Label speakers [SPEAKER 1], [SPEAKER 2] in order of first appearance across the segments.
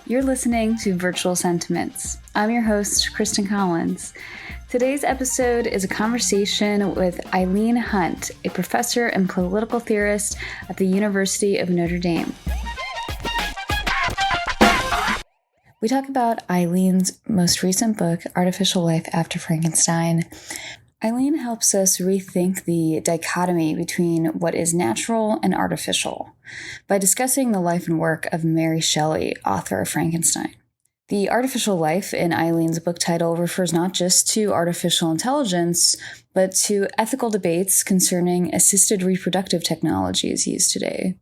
[SPEAKER 1] You're listening to Virtual Sentiments. I'm your host, Kristen Collins. Today's episode is a conversation with Eileen Hunt, a professor and political theorist at the University of Notre Dame. We talk about Eileen's most recent book, Artificial Life After Frankenstein. Eileen helps us rethink the dichotomy between what is natural and artificial by discussing the life and work of Mary Shelley, author of Frankenstein. The artificial life in Eileen's book title refers not just to artificial intelligence, but to ethical debates concerning assisted reproductive technologies used today.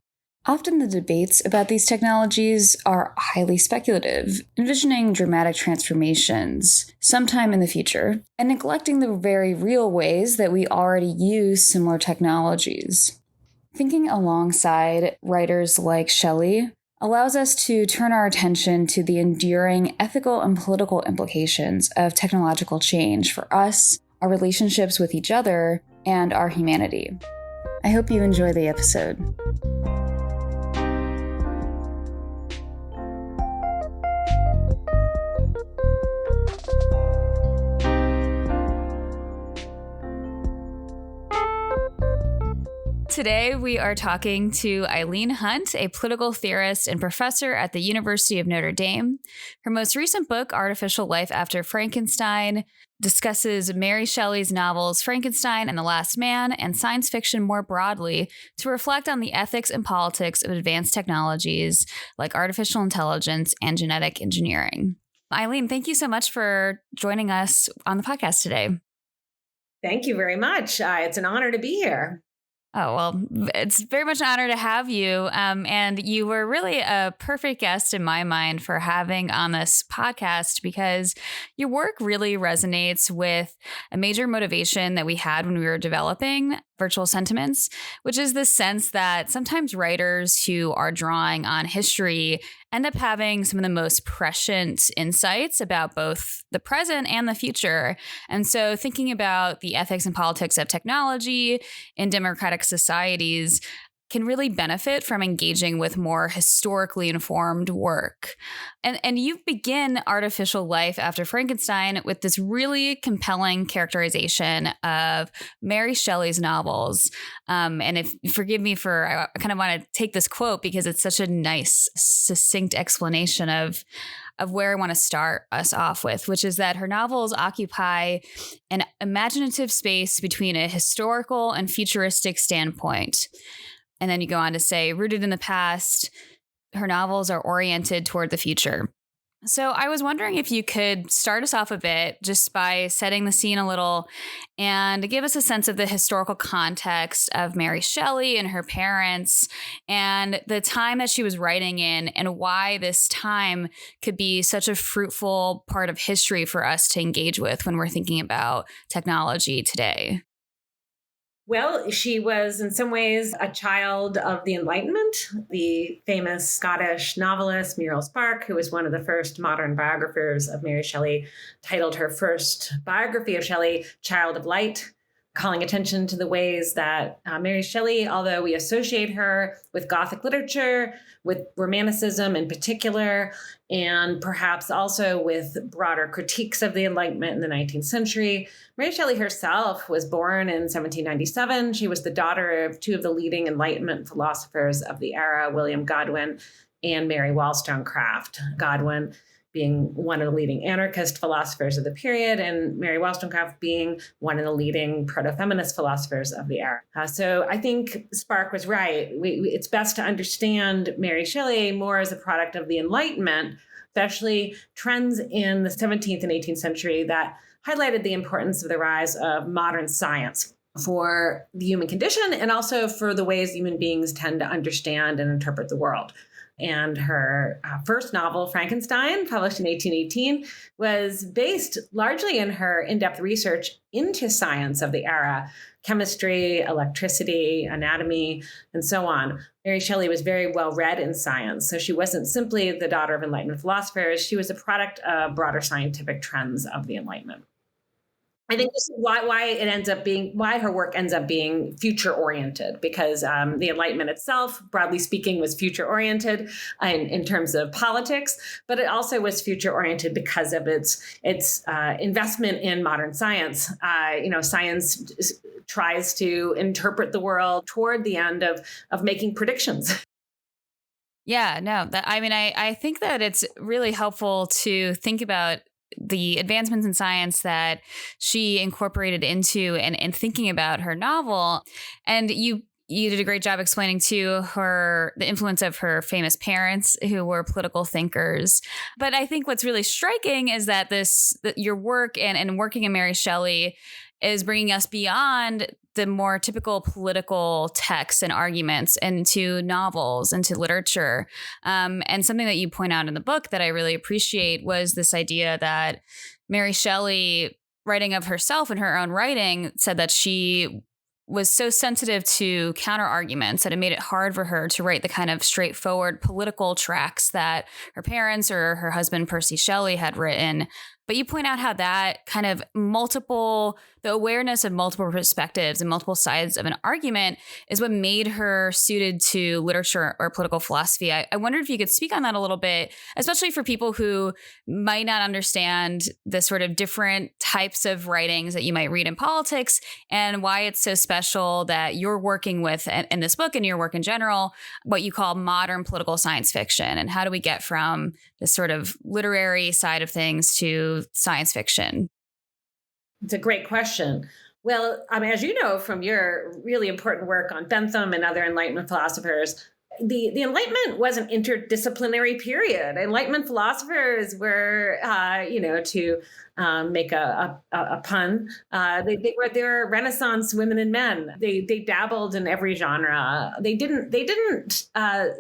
[SPEAKER 1] Often the debates about these technologies are highly speculative, envisioning dramatic transformations sometime in the future, and neglecting the very real ways that we already use similar technologies. Thinking alongside writers like Shelley allows us to turn our attention to the enduring ethical and political implications of technological change for us, our relationships with each other, and our humanity. I hope you enjoy the episode. Today, we are talking to Eileen Hunt, a political theorist and professor at the University of Notre Dame. Her most recent book, Artificial Life After Frankenstein, discusses Mary Shelley's novels Frankenstein and the Last Man and science fiction more broadly to reflect on the ethics and politics of advanced technologies like artificial intelligence and genetic engineering. Eileen, thank you so much for joining us on the podcast today.
[SPEAKER 2] Thank you very much. It's an honor to be here.
[SPEAKER 1] Oh, well, it's very much an honor to have you. And you were really a perfect guest in my mind for having on this podcast because your work really resonates with a major motivation that we had when we were developing Virtual Sentiments, which is the sense that sometimes writers who are drawing on history end up having some of the most prescient insights about both the present and the future. And so thinking about the ethics and politics of technology in democratic societies can really benefit from engaging with more historically informed work. And you begin Artificial Life After Frankenstein with this really compelling characterization of Mary Shelley's novels. And if forgive me for, I kind of want to take this quote because it's such a nice, succinct explanation of where I want to start us off with, which is that her novels occupy an imaginative space between a historical and futuristic standpoint. And then you go on to say, rooted in the past, her novels are oriented toward the future. So I was wondering if you could start us off a bit just by setting the scene a little and give us a sense of the historical context of Mary Shelley and her parents and the time that she was writing in and why this time could be such a fruitful part of history for us to engage with when we're thinking about technology today.
[SPEAKER 2] Well, she was in some ways a child of the Enlightenment. The famous Scottish novelist Muriel Spark, who was one of the first modern biographers of Mary Shelley, titled her first biography of Shelley, Child of Light, calling attention to the ways that Mary Shelley, although we associate her with Gothic literature, with Romanticism in particular, and perhaps also with broader critiques of the Enlightenment in the 19th century. Mary Shelley herself was born in 1797. She was the daughter of two of the leading Enlightenment philosophers of the era, William Godwin and Mary Wollstonecraft. Godwin being one of the leading anarchist philosophers of the period, and Mary Wollstonecraft being one of the leading proto-feminist philosophers of the era. So I think Spark was right. It's best to understand Mary Shelley more as a product of the Enlightenment, especially trends in the 17th and 18th century that highlighted the importance of the rise of modern science for the human condition and also for the ways human beings tend to understand and interpret the world. And her first novel, Frankenstein, published in 1818, was based largely in her in-depth research into science of the era, chemistry, electricity, anatomy, and so on. Mary Shelley was very well read in science, so she wasn't simply the daughter of Enlightenment philosophers. She was a product of broader scientific trends of the Enlightenment. I think this is why her work ends up being future oriented, because the Enlightenment itself, broadly speaking, was future oriented in terms of politics, but it also was future oriented because of its investment in modern science. Science tries to interpret the world toward the end of making predictions.
[SPEAKER 1] Yeah, no, I think that it's really helpful to think about the advancements in science that she incorporated into and thinking about her novel. And you did a great job explaining to her the influence of her famous parents who were political thinkers. But I think what's really striking is that your work and working in Mary Shelley is bringing us beyond the more typical political texts and arguments into novels, into literature. And something that you point out in the book that I really appreciate was this idea that Mary Shelley, writing of herself in her own writing, said that she was so sensitive to counter arguments that it made it hard for her to write the kind of straightforward political tracts that her parents or her husband, Percy Shelley, had written. But you point out how that kind of the awareness of multiple perspectives and multiple sides of an argument is what made her suited to literature or political philosophy. I wondered if you could speak on that a little bit, especially for people who might not understand the sort of different types of writings that you might read in politics, and why it's so special that you're working with, in this book and your work in general, what you call modern political science fiction. And how do we get from this sort of literary side of things to science fiction?
[SPEAKER 2] It's a great question. Well, as you know from your really important work on Bentham and other Enlightenment philosophers, the Enlightenment was an interdisciplinary period. Enlightenment philosophers were, to make a pun, they were Renaissance women and men. They dabbled in every genre. They didn't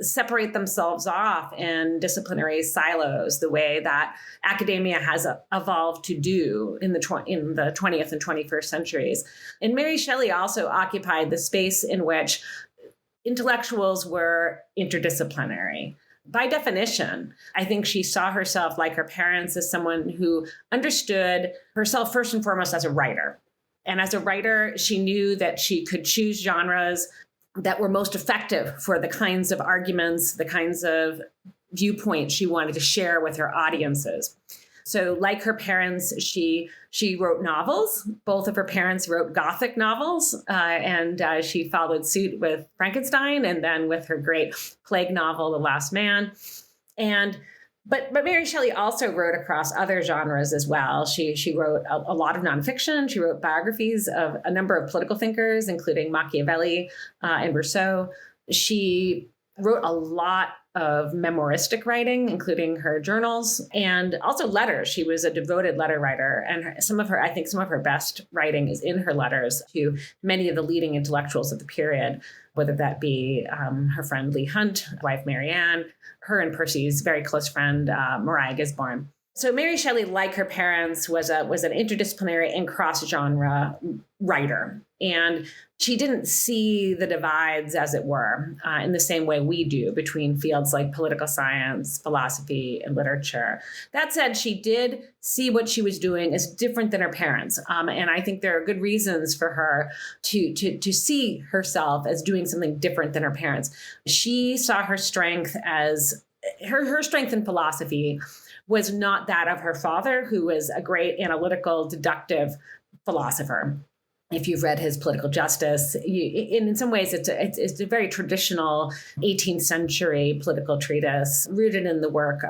[SPEAKER 2] separate themselves off in disciplinary silos the way that academia has evolved to do in the 20th and 21st centuries. And Mary Shelley also occupied the space in which intellectuals were interdisciplinary. By definition, I think she saw herself, like her parents, as someone who understood herself first and foremost as a writer. And as a writer, she knew that she could choose genres that were most effective for the kinds of arguments, the kinds of viewpoints she wanted to share with her audiences. So like her parents, she wrote novels. Both of her parents wrote Gothic novels, and she followed suit with Frankenstein and then with her great plague novel, The Last Man. But Mary Shelley also wrote across other genres as well. She wrote a lot of nonfiction. She wrote biographies of a number of political thinkers, including Machiavelli and Rousseau. She wrote a lot of memoiristic writing, including her journals, and also letters. She was a devoted letter writer, and some of her best writing is in her letters to many of the leading intellectuals of the period, whether that be her friend Leigh Hunt, wife Mary Ann, her and Percy's very close friend Maria Gisborne. So Mary Shelley, like her parents, was an interdisciplinary and cross-genre writer. And she didn't see the divides, as it were, in the same way we do between fields like political science, philosophy, and literature. That said, she did see what she was doing as different than her parents. And I think there are good reasons for her to see herself as doing something different than her parents. She saw her strength as her strength in philosophy was not that of her father, who was a great analytical, deductive philosopher. If you've read his Political Justice, in some ways it's a very traditional 18th century political treatise rooted in the work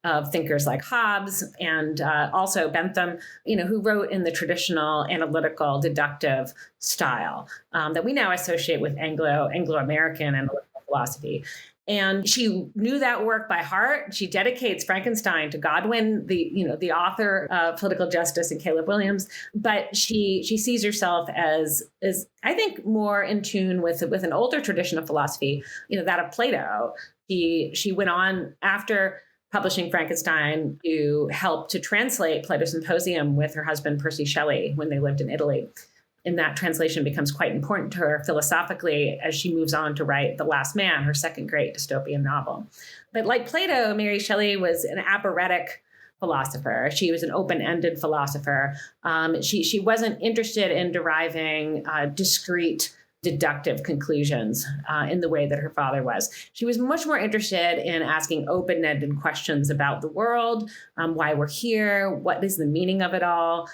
[SPEAKER 2] of thinkers like Hobbes and also Bentham, who wrote in the traditional analytical, deductive style that we now associate with Anglo-American analytical philosophy. And she knew that work by heart. She dedicates Frankenstein to Godwin, the author of Political Justice, and Caleb Williams. But she sees herself as I think more in tune with an older tradition of philosophy, that of Plato. She went on after publishing Frankenstein to help to translate Plato's Symposium with her husband Percy Shelley when they lived in Italy. And that translation becomes quite important to her philosophically as she moves on to write The Last Man, her second great dystopian novel. But like Plato, Mary Shelley was an aporetic philosopher. She was an open-ended philosopher. She wasn't interested in deriving discrete deductive conclusions in the way that her father was. She was much more interested in asking open-ended questions about the world, why we're here, what is the meaning of it all.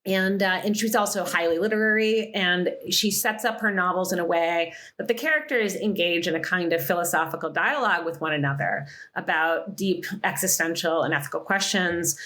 [SPEAKER 2] And she was also highly literary, and she sets up her novels in a way that the characters engage in a kind of philosophical dialogue with one another about deep existential and ethical questions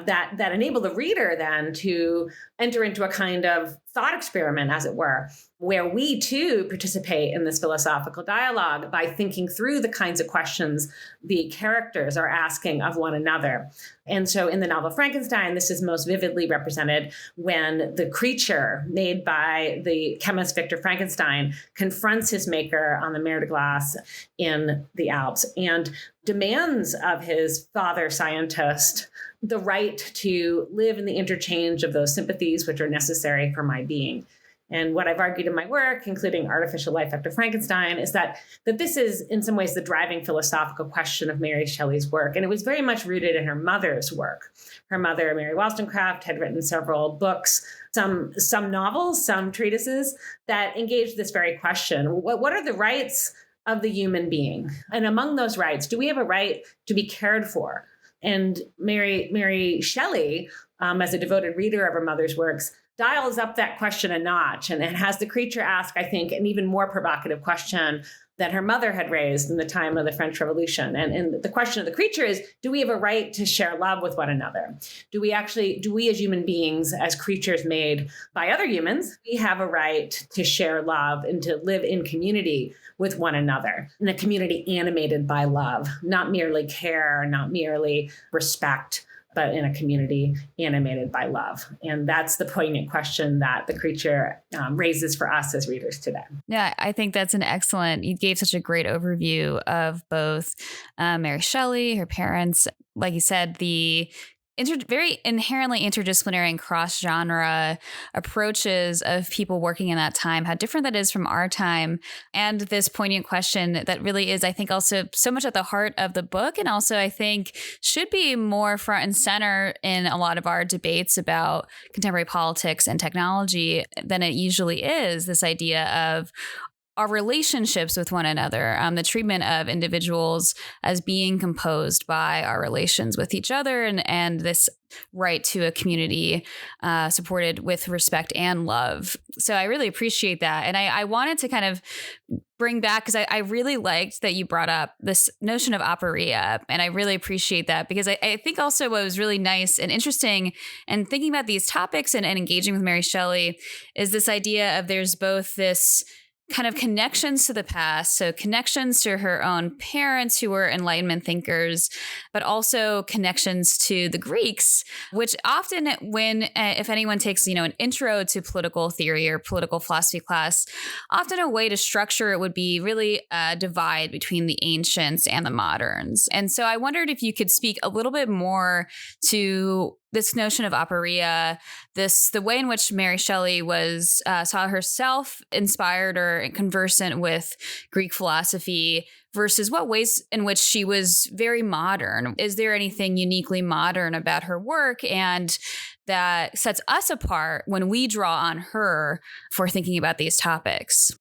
[SPEAKER 2] that enable the reader then to enter into a kind of thought experiment, as it were, where we too participate in this philosophical dialogue by thinking through the kinds of questions the characters are asking of one another. And so in the novel Frankenstein, this is most vividly represented when the creature made by the chemist Victor Frankenstein confronts his maker on the Mer de Glace in the Alps and demands of his father scientist the right to live in the interchange of those sympathies which are necessary for my being. And what I've argued in my work, including Artificial Life After Frankenstein, is that this is in some ways the driving philosophical question of Mary Shelley's work. And it was very much rooted in her mother's work. Her mother, Mary Wollstonecraft, had written several books, some novels, some treatises that engaged this very question. What are the rights of the human being? And among those rights, do we have a right to be cared for? And Mary Shelley, as a devoted reader of her mother's works, dials up that question a notch and has the creature ask, I think, an even more provocative question that her mother had raised in the time of the French Revolution. And the question of the creature is, do we have a right to share love with one another? Do we as human beings, as creatures made by other humans, we have a right to share love and to live in community with one another, in a community animated by love, not merely care, not merely respect, but in a community animated by love? And that's the poignant question that the creature raises for us as readers today.
[SPEAKER 1] Yeah, I think that's you gave such a great overview of both Mary Shelley, her parents, like you said, the very inherently interdisciplinary and cross-genre approaches of people working in that time, how different that is from our time, and this poignant question that really is, I think, also so much at the heart of the book, and also I think should be more front and center in a lot of our debates about contemporary politics and technology than it usually is, this idea of our relationships with one another, the treatment of individuals as being composed by our relations with each other, and this right to a community supported with respect and love. So I really appreciate that. And I wanted to kind of bring back, because I really liked that you brought up this notion of aporia. And I really appreciate that, because I think also what was really nice and interesting and thinking about these topics and engaging with Mary Shelley is this idea of there's both this kind of connections to the past, so connections to her own parents who were Enlightenment thinkers, but also connections to the Greeks, which often if anyone takes, an intro to political theory or political philosophy class, often a way to structure it would be really a divide between the ancients and the moderns. And so I wondered if you could speak a little bit more to this notion of aporia, the way in which Mary Shelley saw herself inspired or conversant with Greek philosophy versus what ways in which she was very modern. Is there anything uniquely modern about her work and that sets us apart when we draw on her for thinking about these topics?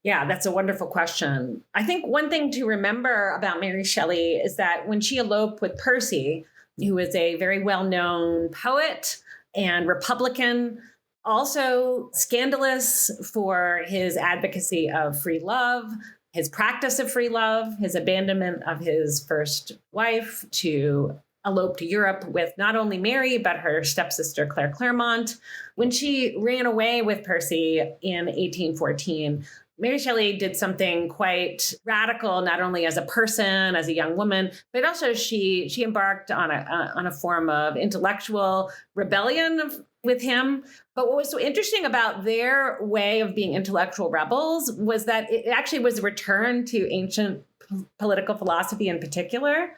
[SPEAKER 2] Yeah, that's a wonderful question. I think one thing to remember about Mary Shelley is that when she eloped with Percy, who is a very well-known poet and Republican, also scandalous for his advocacy of free love, his practice of free love, his abandonment of his first wife to elope to Europe with not only Mary, but her stepsister, Claire Clairmont. When she ran away with Percy in 1814, Mary Shelley did something quite radical, not only as a person, as a young woman, but also she embarked on a form of intellectual rebellion with him. But what was so interesting about their way of being intellectual rebels was that it actually was a return to ancient political philosophy in particular.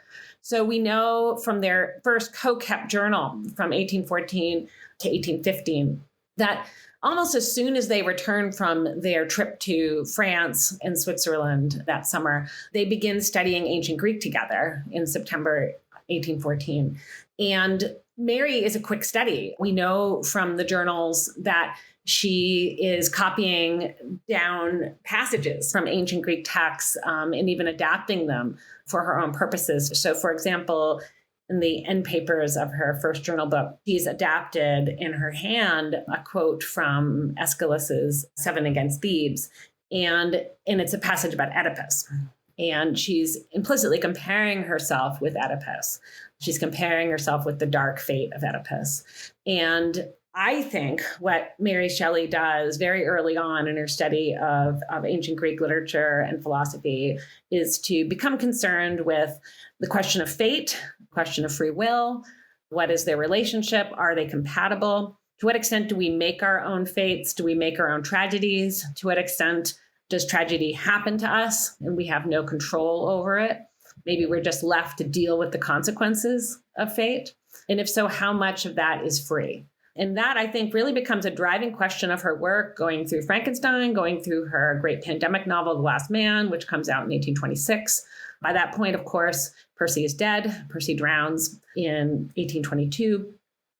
[SPEAKER 2] So we know from their first co-kept journal from 1814 to 1815 that almost as soon as they returned from their trip to France and Switzerland that summer, they begin studying ancient Greek together in September 1814. And Mary is a quick study. We know from the journals that she is copying down passages from ancient Greek texts and even adapting them for her own purposes. So, for example, in the end papers of her first journal book, she's adapted in her hand a quote from Aeschylus's Seven Against Thebes. And it's a passage about Oedipus. And she's implicitly comparing herself with Oedipus. She's comparing herself with the dark fate of Oedipus. And I think what Mary Shelley does very early on in her study of ancient Greek literature and philosophy is to become concerned with the question of fate, the question of free will. What is their relationship? Are they compatible? To what extent do we make our own fates? Do we make our own tragedies? To what extent does tragedy happen to us and we have no control over it? Maybe we're just left to deal with the consequences of fate. And if so, how much of that is free? And that, I think, really becomes a driving question of her work, going through Frankenstein, going through her great pandemic novel, The Last Man, which comes out in 1826. By that point, of course, Percy is dead. Percy drowns in 1822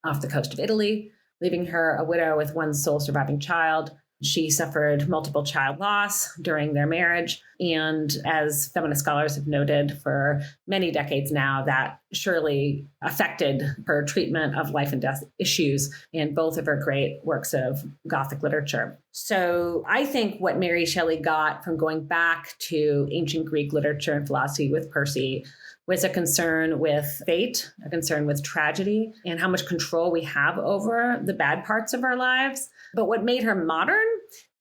[SPEAKER 2] off the coast of Italy, leaving her a widow with one sole surviving child. She suffered multiple child loss during their marriage. And as feminist scholars have noted for many decades now, that surely affected her treatment of life and death issues in both of her great works of Gothic literature. So I think what Mary Shelley got from going back to ancient Greek literature and philosophy with Percy was a concern with fate, a concern with tragedy, and how much control we have over the bad parts of our lives. But what made her modern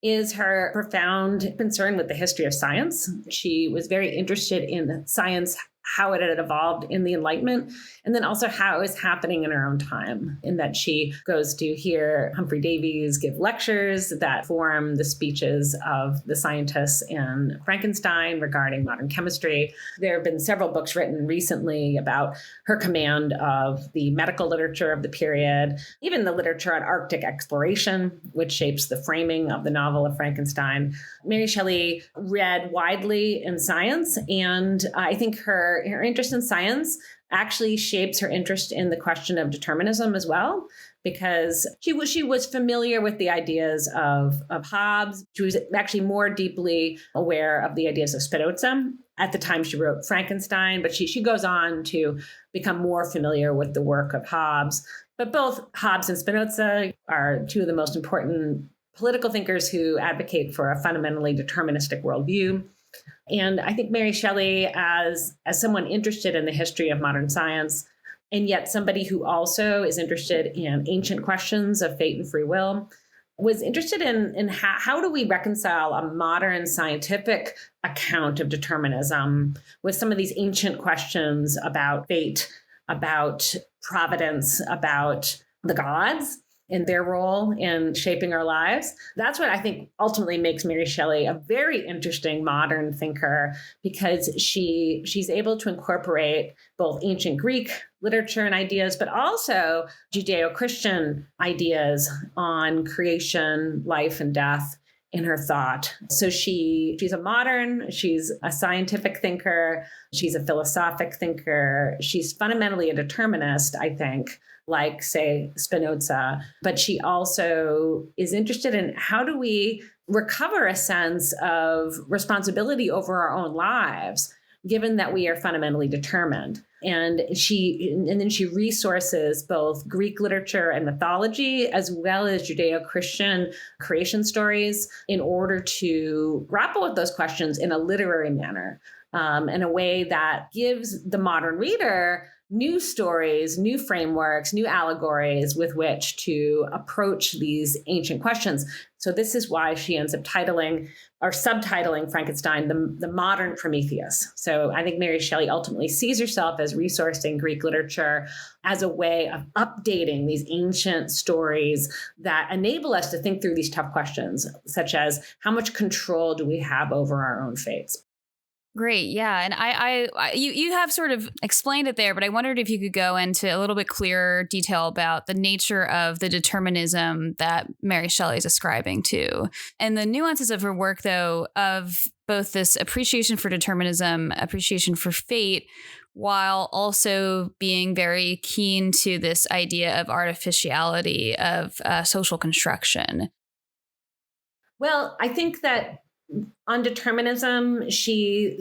[SPEAKER 2] is her profound concern with the history of science. She was very interested in science, how it had evolved in the Enlightenment, and then also how it was happening in her own time, in that she goes to hear Humphrey Davies give lectures that form the speeches of the scientists in Frankenstein regarding modern chemistry. There have been several books written recently about her command of the medical literature of the period, even the literature on Arctic exploration, which shapes the framing of the novel of Frankenstein. Mary Shelley read widely in science, and I think her interest in science actually shapes her interest in the question of determinism as well, because she was familiar with the ideas of Hobbes. She was actually more deeply aware of the ideas of Spinoza at the time she wrote Frankenstein, but she goes on to become more familiar with the work of Hobbes. But both Hobbes and Spinoza are two of the most important political thinkers who advocate for a fundamentally deterministic worldview. And I think Mary Shelley, as someone interested in the history of modern science, and yet somebody who also is interested in ancient questions of fate and free will, was interested in how do we reconcile a modern scientific account of determinism with some of these ancient questions about fate, about providence, about the gods and their role in shaping our lives. That's what I think ultimately makes Mary Shelley a very interesting modern thinker, because she's able to incorporate both ancient Greek literature and ideas, but also Judeo-Christian ideas on creation, life, and death in her thought. So she's a modern, she's a scientific thinker, she's a philosophic thinker, she's fundamentally a determinist, I think, like, say, Spinoza, but she also is interested in how do we recover a sense of responsibility over our own lives, given that we are fundamentally determined. And then she resources both Greek literature and mythology, as well as Judeo-Christian creation stories, in order to grapple with those questions in a literary manner, in a way that gives the modern reader new stories, new frameworks, new allegories with which to approach these ancient questions. So this is why she ends up titling or subtitling Frankenstein the modern Prometheus. So I think Mary Shelley ultimately sees herself as resourcing Greek literature as a way of updating these ancient stories that enable us to think through these tough questions, such as how much control do we have over our own fates?
[SPEAKER 1] Great. Yeah. And you have sort of explained it there, but I wondered if you could go into a little bit clearer detail about the nature of the determinism that Mary Shelley is ascribing to, and the nuances of her work, though, of both this appreciation for determinism, appreciation for fate, while also being very keen to this idea of artificiality of social construction?
[SPEAKER 2] Well, I think that on determinism, she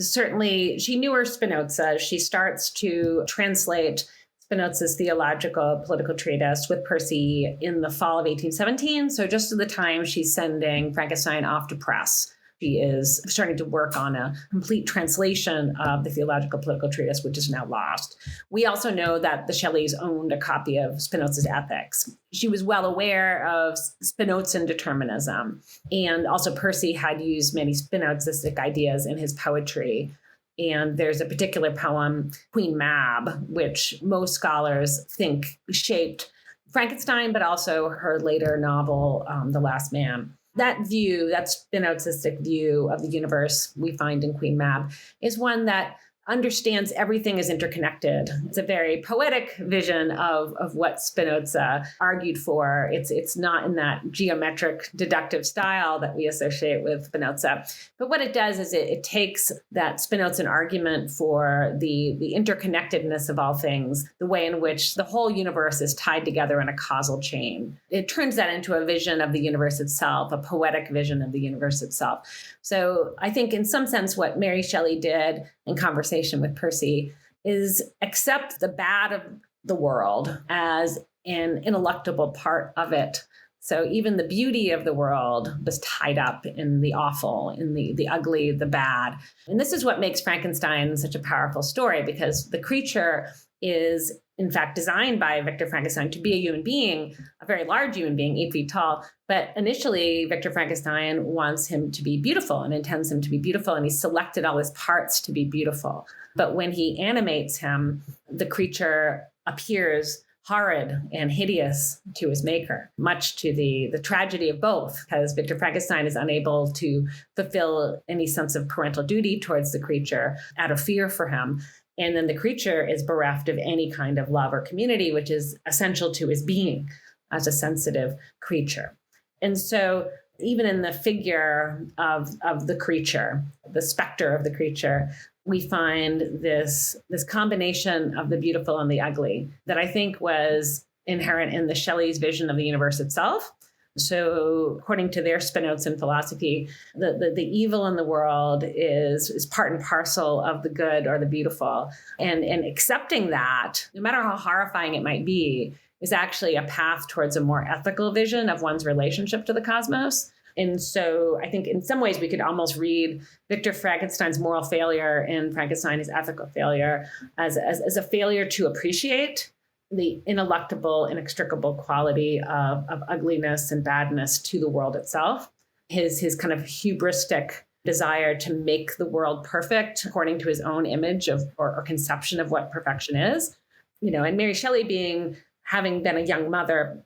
[SPEAKER 2] knew her Spinoza. She starts to translate Spinoza's theological political treatise with Percy in the fall of 1817. So just at the time she's sending Frankenstein off to press, she is starting to work on a complete translation of the theological political treatise, which is now lost. We also know that the Shelleys owned a copy of Spinoza's Ethics. She was well aware of Spinozan determinism. And also Percy had used many Spinozistic ideas in his poetry. And there's a particular poem, Queen Mab, which most scholars think shaped Frankenstein, but also her later novel, The Last Man. That view, that Spinozistic view of the universe we find in Queen Mab, is one that understands everything is interconnected. It's a very poetic vision of what Spinoza argued for. It's not in that geometric deductive style that we associate with Spinoza. But what it does is it takes that Spinozan argument for the interconnectedness of all things, the way in which the whole universe is tied together in a causal chain. It turns that into a vision of the universe itself, a poetic vision of the universe itself. So I think in some sense what Mary Shelley did in conversation with Percy is accept the bad of the world as an ineluctable part of it. So even the beauty of the world was tied up in the awful, in the ugly, the bad. And this is what makes Frankenstein such a powerful story, because the creature is in fact designed by Victor Frankenstein to be a human being, a very large human being, 8 feet tall. But initially, Victor Frankenstein wants him to be beautiful and intends him to be beautiful. And he selected all his parts to be beautiful. But when he animates him, the creature appears horrid and hideous to his maker, much to the tragedy of both, because Victor Frankenstein is unable to fulfill any sense of parental duty towards the creature out of fear for him. And then the creature is bereft of any kind of love or community, which is essential to his being as a sensitive creature. And so even in the figure of the creature, the specter of the creature, we find this combination of the beautiful and the ugly that I think was inherent in the Shelley's vision of the universe itself. So according to their Spinozan philosophy, the evil in the world is part and parcel of the good or the beautiful. And accepting that, no matter how horrifying it might be, is actually a path towards a more ethical vision of one's relationship to the cosmos. And so I think in some ways we could almost read Victor Frankenstein's moral failure and Frankenstein, his ethical failure, as a failure to appreciate the ineluctable, inextricable quality of ugliness and badness to the world itself. His kind of hubristic desire to make the world perfect according to his own image of or conception of what perfection is. And Mary Shelley having been a young mother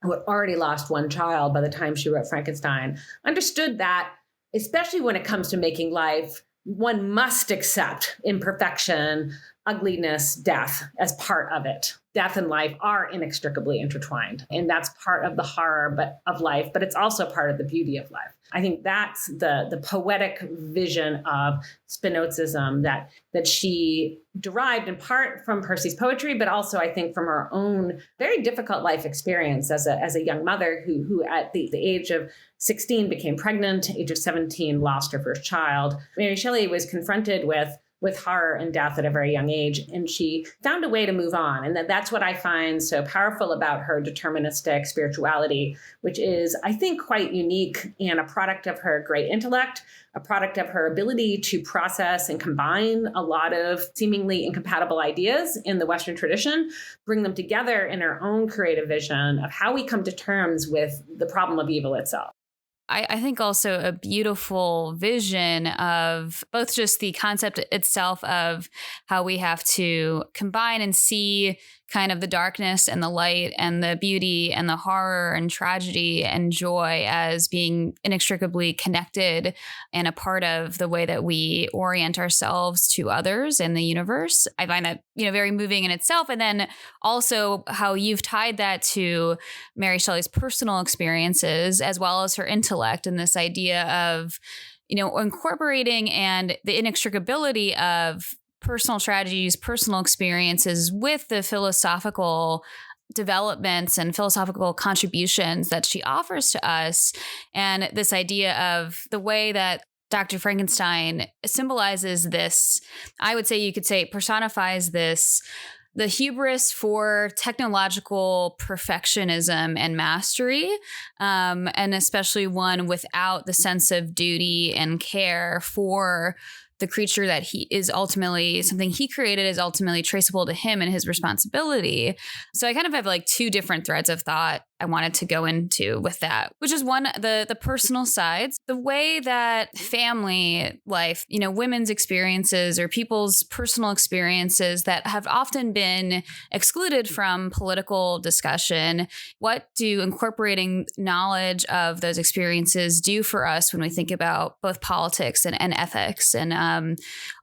[SPEAKER 2] who had already lost one child by the time she wrote Frankenstein, understood that, especially when it comes to making life, one must accept imperfection, ugliness, death as part of it. Death and life are inextricably intertwined. And that's part of the horror of life, but it's also part of the beauty of life. I think that's the poetic vision of Spinozism that she derived in part from Percy's poetry, but also I think from her own very difficult life experience as a young mother who at the age of 16 became pregnant, age of 17 lost her first child. Mary Shelley was confronted with horror and death at a very young age. And she found a way to move on. And that's what I find so powerful about her deterministic spirituality, which is, I think, quite unique and a product of her great intellect, a product of her ability to process and combine a lot of seemingly incompatible ideas in the Western tradition, bring them together in her own creative vision of how we come to terms with the problem of evil itself.
[SPEAKER 1] I think also a beautiful vision of both just the concept itself of how we have to combine and see kind of the darkness and the light and the beauty and the horror and tragedy and joy as being inextricably connected and a part of the way that we orient ourselves to others in the universe. I find that, very moving in itself. And then also how you've tied that to Mary Shelley's personal experiences as well as her intellect and this idea of, incorporating and the inextricability of personal tragedies, personal experiences with the philosophical developments and philosophical contributions that she offers to us. And this idea of the way that Dr. Frankenstein symbolizes this, I would say you could say personifies this, the hubris for technological perfectionism and mastery, and especially one without the sense of duty and care for the creature that he is ultimately, something he created is ultimately traceable to him and his responsibility. So I kind of have like two different threads of thought I wanted to go into with that, which is one, the personal sides, the way that family life, women's experiences or people's personal experiences that have often been excluded from political discussion. What do incorporating knowledge of those experiences do for us when we think about both politics and ethics and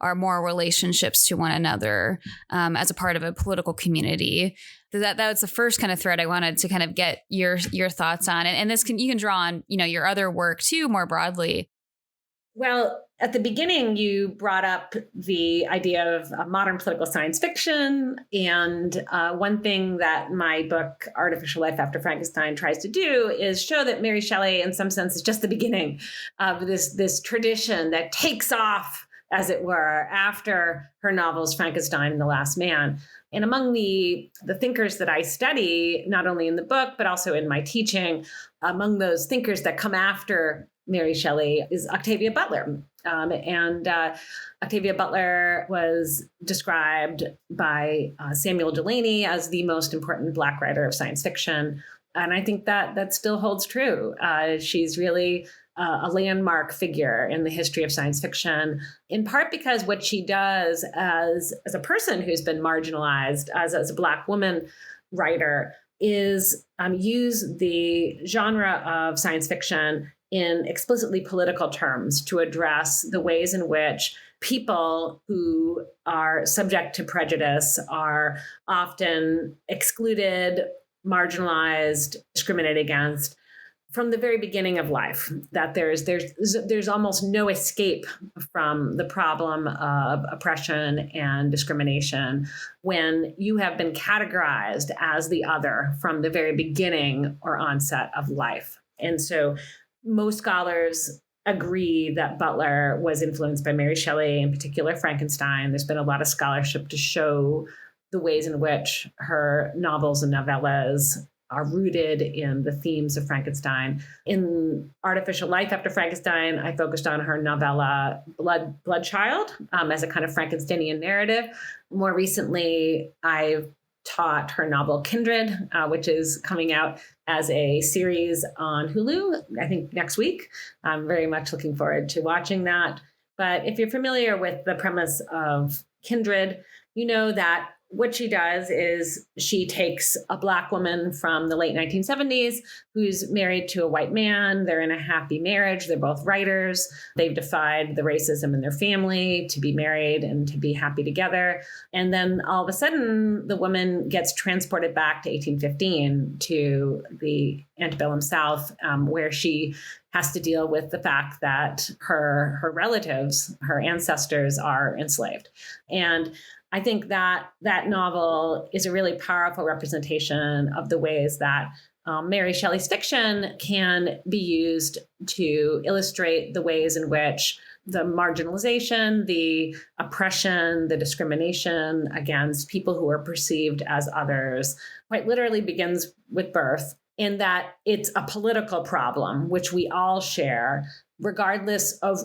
[SPEAKER 1] our moral relationships to one another as a part of a political community? That was the first kind of thread I wanted to kind of get your thoughts on. And this you can draw on, your other work too, more broadly.
[SPEAKER 2] Well, at the beginning, you brought up the idea of modern political science fiction. And one thing that my book, Artificial Life After Frankenstein, tries to do is show that Mary Shelley, in some sense, is just the beginning of this tradition that takes off, as it were, after her novels Frankenstein and The Last Man. And among the thinkers that I study, not only in the book, but also in my teaching, among those thinkers that come after Mary Shelley is Octavia Butler. And Octavia Butler was described by Samuel Delany as the most important Black writer of science fiction. And I think that still holds true. She's really a landmark figure in the history of science fiction, in part because what she does as a person who's been marginalized, as a Black woman writer, is use the genre of science fiction in explicitly political terms to address the ways in which people who are subject to prejudice are often excluded, marginalized, discriminated against from the very beginning of life, that there's almost no escape from the problem of oppression and discrimination when you have been categorized as the other from the very beginning or onset of life. And so most scholars agree that Butler was influenced by Mary Shelley, in particular Frankenstein. There's been a lot of scholarship to show the ways in which her novels and novellas are rooted in the themes of Frankenstein. In Artificial Life After Frankenstein, I focused on her novella Blood Child as a kind of Frankensteinian narrative. More recently, I've taught her novel Kindred, which is coming out as a series on Hulu, I think next week. I'm very much looking forward to watching that. But if you're familiar with the premise of Kindred, you know that what she does is she takes a Black woman from the late 1970s who's married to a white man. They're in a happy marriage. They're both writers. They've defied the racism in their family to be married and to be happy together. And then all of a sudden, the woman gets transported back to 1815 to the antebellum South, where she has to deal with the fact that her relatives, her ancestors, are enslaved. And I think that novel is a really powerful representation of the ways that Mary Shelley's fiction can be used to illustrate the ways in which the marginalization, the oppression, the discrimination against people who are perceived as others quite literally begins with birth, in that it's a political problem, which we all share, regardless of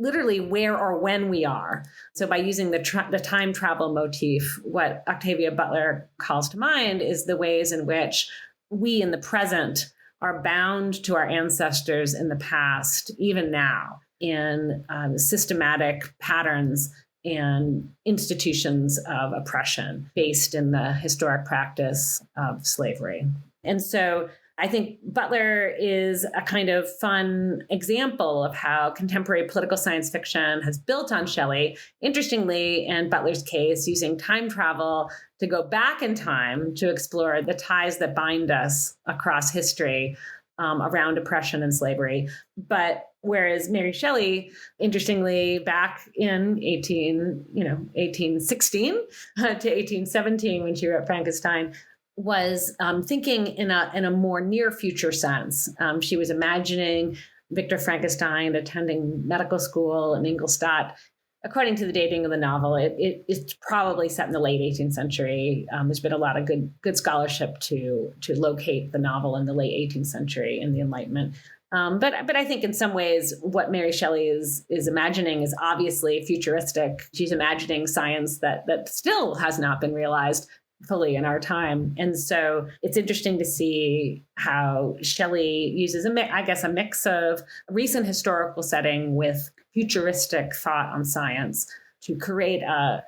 [SPEAKER 2] literally where or when we are. So by using the time travel motif, what Octavia Butler calls to mind is the ways in which we in the present are bound to our ancestors in the past, even now, in systematic patterns and institutions of oppression based in the historic practice of slavery. And so I think Butler is a kind of fun example of how contemporary political science fiction has built on Shelley. Interestingly, in Butler's case, using time travel to go back in time to explore the ties that bind us across history around oppression and slavery. But whereas Mary Shelley, interestingly, back in 1816 to 1817, when she wrote Frankenstein, was thinking in a more near future sense. She was imagining Victor Frankenstein attending medical school in Ingolstadt. According to the dating of the novel, it's probably set in the late 18th century. There's been a lot of good scholarship to locate the novel in the late 18th century in the Enlightenment. But I think in some ways what Mary Shelley is imagining is obviously futuristic. She's imagining science that still has not been realized fully in our time. And so it's interesting to see how Shelley uses a mix of recent historical setting with futuristic thought on science to create a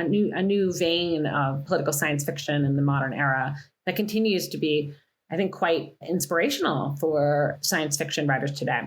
[SPEAKER 2] new vein of political science fiction in the modern era that continues to be, I think, quite inspirational for science fiction writers today.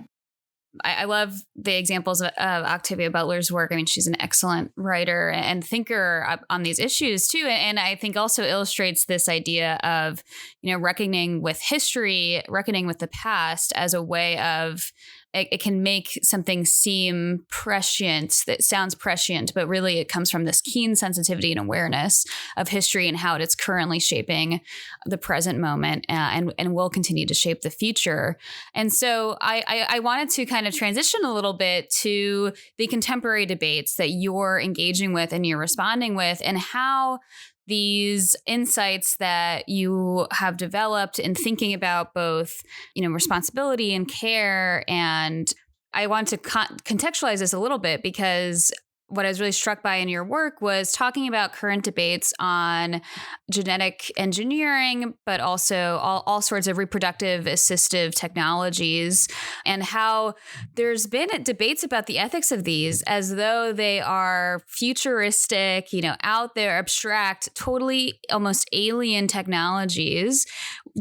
[SPEAKER 1] I love the examples of Octavia Butler's work. I mean, she's an excellent writer and thinker on these issues too. And I think also illustrates this idea of, reckoning with history, reckoning with the past as a way of, it can make something seem prescient, that sounds prescient, but really it comes from this keen sensitivity and awareness of history and how it is currently shaping the present moment and will continue to shape the future. And so I wanted to kind of transition a little bit to the contemporary debates that you're engaging with and you're responding with, and how these insights that you have developed in thinking about both, responsibility and care. And I want to contextualize this a little bit, because what I was really struck by in your work was talking about current debates on genetic engineering, but also all sorts of reproductive assistive technologies, and how there's been debates about the ethics of these as though they are futuristic, out there, abstract, totally almost alien technologies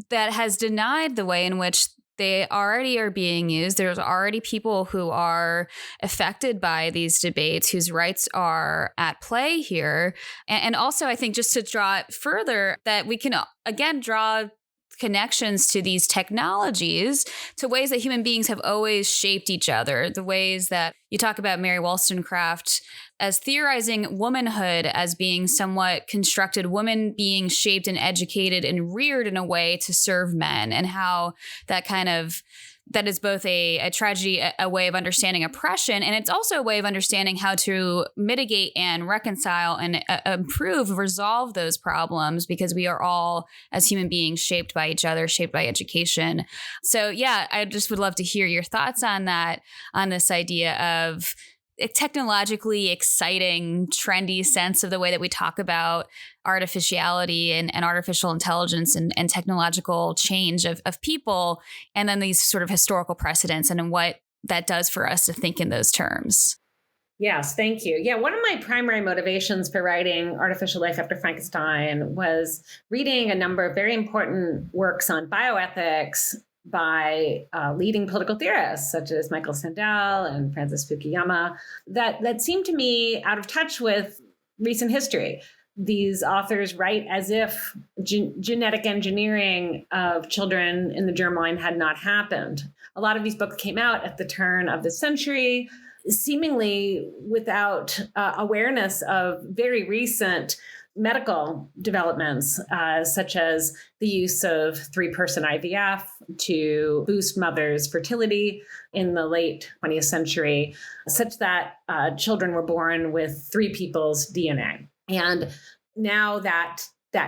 [SPEAKER 1] that has denied the way in which they already are being used. There's already people who are affected by these debates, whose rights are at play here. And also, I think, just to draw it further, that we can, again, draw connections to these technologies, to ways that human beings have always shaped each other, the ways that you talk about Mary Wollstonecraft as theorizing womanhood as being somewhat constructed, women being shaped and educated and reared in a way to serve men, and how that is both a tragedy, a way of understanding oppression, and it's also a way of understanding how to mitigate and reconcile and resolve those problems, because we are all, as human beings, shaped by each other, shaped by education. So yeah, I just would love to hear your thoughts on that, on this idea of a technologically exciting, trendy sense of the way that we talk about artificiality and artificial intelligence and technological change of people, and then these sort of historical precedents and what that does for us to think in those terms.
[SPEAKER 2] Yes, thank you. Yeah, one of my primary motivations for writing Artificial Life After Frankenstein was reading a number of very important works on bioethics by leading political theorists such as Michael Sandel and Francis Fukuyama that seemed to me out of touch with recent history. These authors write as if genetic engineering of children in the germline had not happened. A lot of these books came out at the turn of the century, seemingly without awareness of very recent medical developments, such as the use of 3-person IVF to boost mothers' fertility in the late 20th century, such that children were born with 3 people's DNA. And now that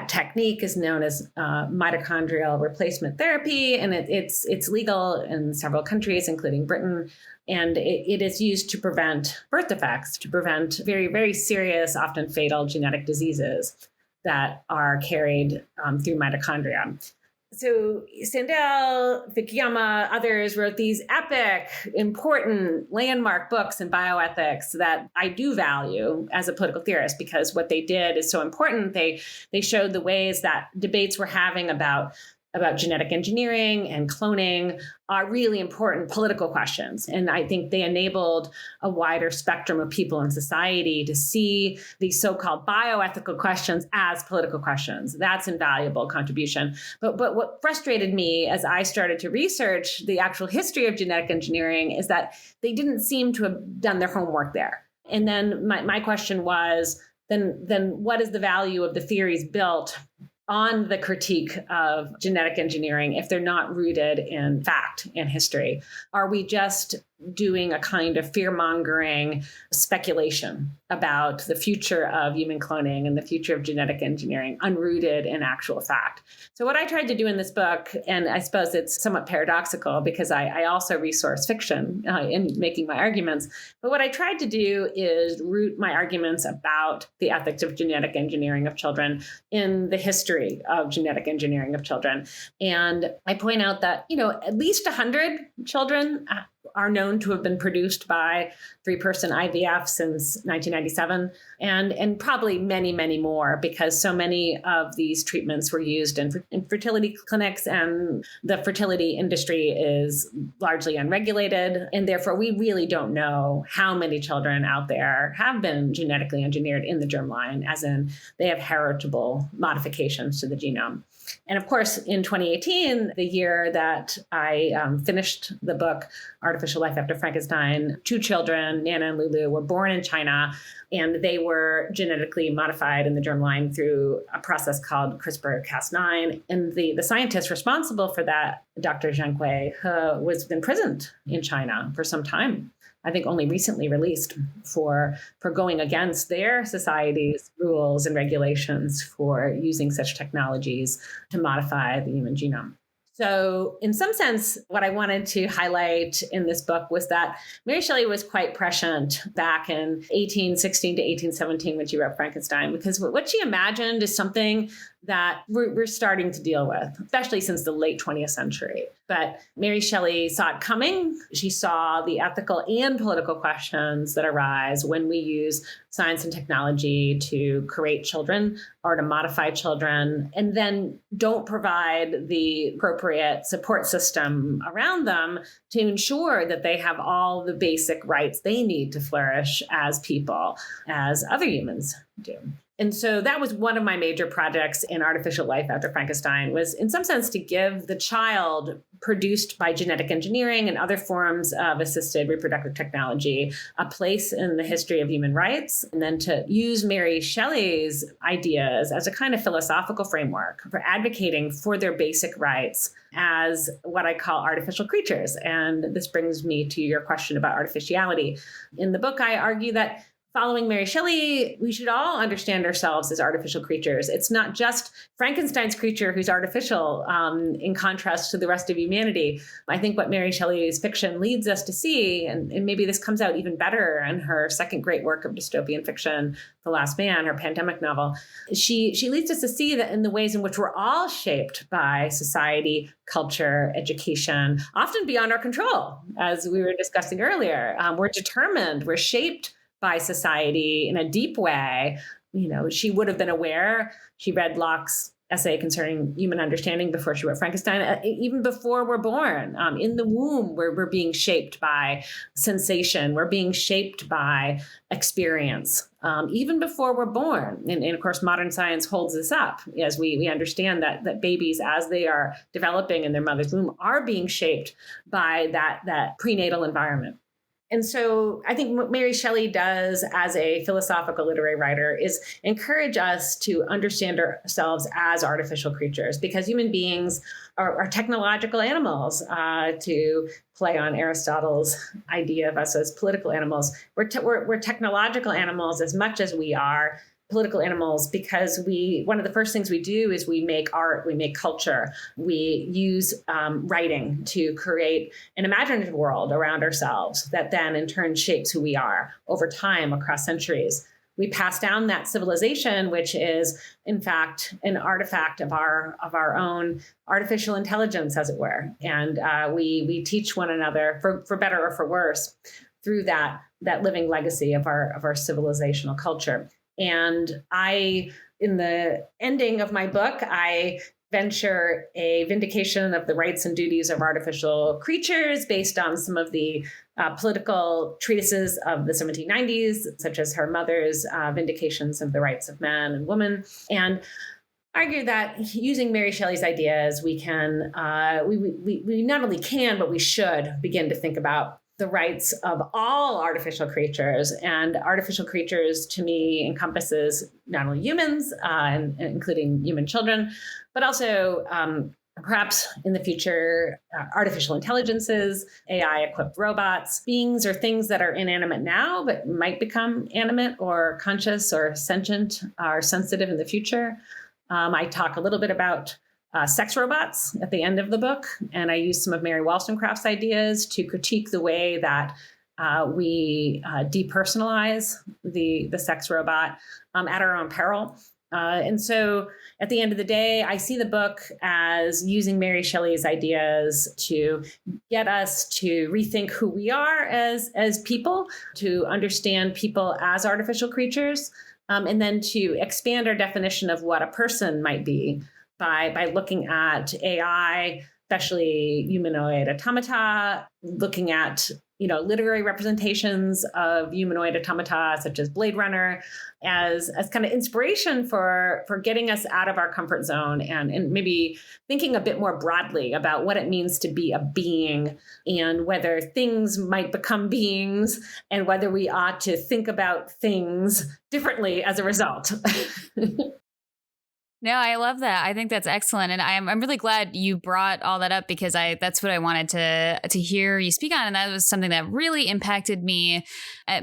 [SPEAKER 2] technique is known as mitochondrial replacement therapy, and it's legal in several countries, including Britain. And it is used to prevent birth defects, to prevent very, very serious, often fatal genetic diseases that are carried through mitochondria. So Sandel, Fukuyama, others wrote these epic, important, landmark books in bioethics that I do value as a political theorist, because what they did is so important. They showed the ways that debates we're having about about genetic engineering and cloning are really important political questions. And I think they enabled a wider spectrum of people in society to see these so-called bioethical questions as political questions. That's invaluable contribution. But what frustrated me as I started to research the actual history of genetic engineering is that they didn't seem to have done their homework there. And then my question was, then what is the value of the theories built on the critique of genetic engineering if they're not rooted in fact and history? Are we just doing a kind of fear-mongering speculation about the future of human cloning and the future of genetic engineering, unrooted in actual fact? So what I tried to do in this book, and I suppose it's somewhat paradoxical because I also resource fiction in making my arguments, but what I tried to do is root my arguments about the ethics of genetic engineering of children in the history of genetic engineering of children. And I point out that, at least 100 children are known to have been produced by 3-person IVF since 1997, and probably many, many more, because so many of these treatments were used in fertility clinics, and the fertility industry is largely unregulated. And therefore, we really don't know how many children out there have been genetically engineered in the germline, as in they have heritable modifications to the genome. And of course, in 2018, the year that I finished the book, Artificial Life After Frankenstein, 2 children, Nana and Lulu, were born in China, and they were genetically modified in the germline through a process called CRISPR-Cas9. And the scientist responsible for that, Dr. Zhanghui He, was imprisoned in China for some time. I think only recently released for going against their society's rules and regulations for using such technologies to modify the human genome. So in some sense, what I wanted to highlight in this book was that Mary Shelley was quite prescient back in 1816 to 1817 when she wrote Frankenstein, because what she imagined is something that we're starting to deal with, especially since the late 20th century. But Mary Shelley saw it coming. She saw the ethical and political questions that arise when we use science and technology to create children or to modify children, and then don't provide the appropriate support system around them to ensure that they have all the basic rights they need to flourish as people, as other humans do. And so that was one of my major projects in Artificial Life After Frankenstein, was in some sense to give the child produced by genetic engineering and other forms of assisted reproductive technology a place in the history of human rights, and then to use Mary Shelley's ideas as a kind of philosophical framework for advocating for their basic rights as what I call artificial creatures. And this brings me to your question about artificiality. In the book, I argue that following Mary Shelley, we should all understand ourselves as artificial creatures. It's not just Frankenstein's creature who's artificial in contrast to the rest of humanity. I think what Mary Shelley's fiction leads us to see, and maybe this comes out even better in her second great work of dystopian fiction, The Last Man, her pandemic novel, she leads us to see that in the ways in which we're all shaped by society, culture, education, often beyond our control, as we were discussing earlier. We're determined, we're shaped by society in a deep way. She would have been aware. She read Locke's essay concerning human understanding before she wrote Frankenstein, even before we're born. In the womb, we're being shaped by sensation. We're being shaped by experience, even before we're born. And of course, modern science holds this up as we understand that babies, as they are developing in their mother's womb, are being shaped by that prenatal environment. And so I think what Mary Shelley does as a philosophical literary writer is encourage us to understand ourselves as artificial creatures, because human beings are technological animals, to play on Aristotle's idea of us as political animals. We're technological animals as much as we are political animals, because one of the first things we do is we make art, we make culture, we use writing to create an imaginative world around ourselves that then in turn shapes who we are over time across centuries. We pass down that civilization, which is in fact an artifact of our own artificial intelligence, as it were, and we teach one another for better or for worse through that living legacy of our civilizational culture. And in the ending of my book, I venture a vindication of the rights and duties of artificial creatures based on some of the political treatises of the 1790s, such as her mother's vindications of the rights of man and woman, and argue that using Mary Shelley's ideas, we can, we not only can, but we should begin to think about the rights of all artificial creatures. And artificial creatures, to me, encompasses not only humans, and including human children, but also perhaps in the future, artificial intelligences, AI-equipped robots, beings or things that are inanimate now, but might become animate or conscious or sentient or sensitive in the future. I talk a little bit about sex robots at the end of the book, and I use some of Mary Wollstonecraft's ideas to critique the way that we depersonalize the sex robot at our own peril. And so at the end of the day, I see the book as using Mary Shelley's ideas to get us to rethink who we are as people, to understand people as artificial creatures, and then to expand our definition of what a person might be by looking at AI, especially humanoid automata, looking at literary representations of humanoid automata, such as Blade Runner, as kind of inspiration for getting us out of our comfort zone and maybe thinking a bit more broadly about what it means to be a being and whether things might become beings and whether we ought to think about things differently as a result.
[SPEAKER 1] No, I love that. I think that's excellent. And I'm really glad you brought all that up because that's what I wanted to hear you speak on. And that was something that really impacted me,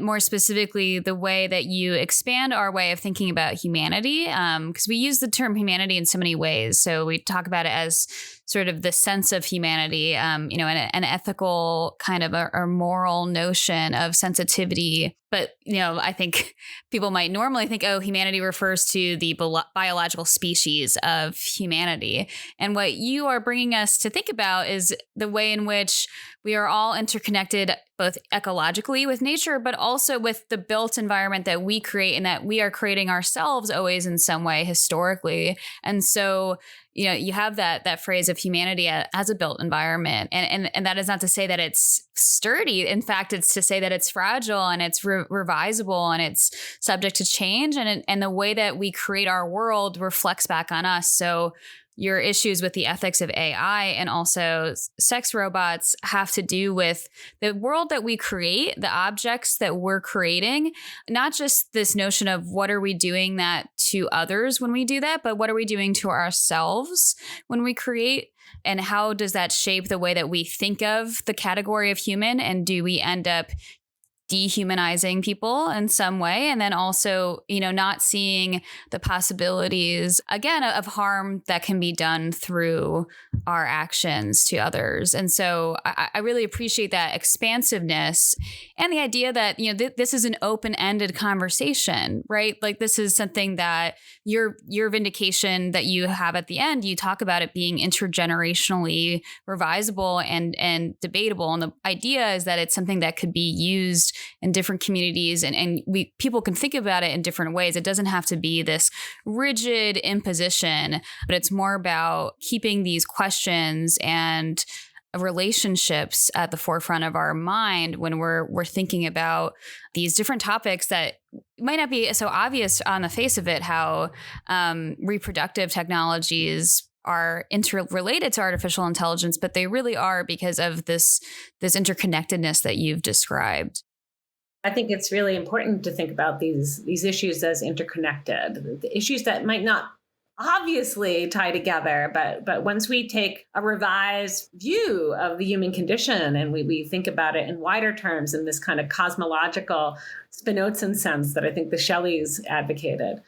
[SPEAKER 1] more specifically, the way that you expand our way of thinking about humanity. Because we use the term humanity in so many ways. So we talk about it as sort of the sense of humanity, an ethical kind of or moral notion of sensitivity. But, I think people might normally think, oh, humanity refers to the biological species of humanity. And what you are bringing us to think about is the way in which we are all interconnected, both ecologically with nature, but also with the built environment that we create and that we are creating ourselves always in some way historically. And so, you have that phrase of humanity as a built environment. And that is not to say that it's sturdy. In fact, it's to say that it's fragile and it's revisable and it's subject to change. And the way that we create our world reflects back on us. So your issues with the ethics of AI and also sex robots have to do with the world that we create, the objects that we're creating, not just this notion of what are we doing that to others when we do that, but what are we doing to ourselves when we create, and how does that shape the way that we think of the category of human, and do we end up dehumanizing people in some way, and then also, not seeing the possibilities, again, of harm that can be done through our actions to others. And so I really appreciate that expansiveness and the idea that, this is an open-ended conversation, right? Like this is something that your vindication that you have at the end, you talk about it being intergenerationally revisable and debatable. And the idea is that it's something that could be used in different communities, and people can think about it in different ways. It doesn't have to be this rigid imposition, but it's more about keeping these questions and relationships at the forefront of our mind when we're thinking about these different topics that might not be so obvious on the face of it, how reproductive technologies are interrelated to artificial intelligence, but they really are because of this interconnectedness that you've described.
[SPEAKER 2] I think it's really important to think about these issues as interconnected, the issues that might not obviously tie together, but once we take a revised view of the human condition and we think about it in wider terms in this kind of cosmological Spinozan sense that I think the Shelleys advocated,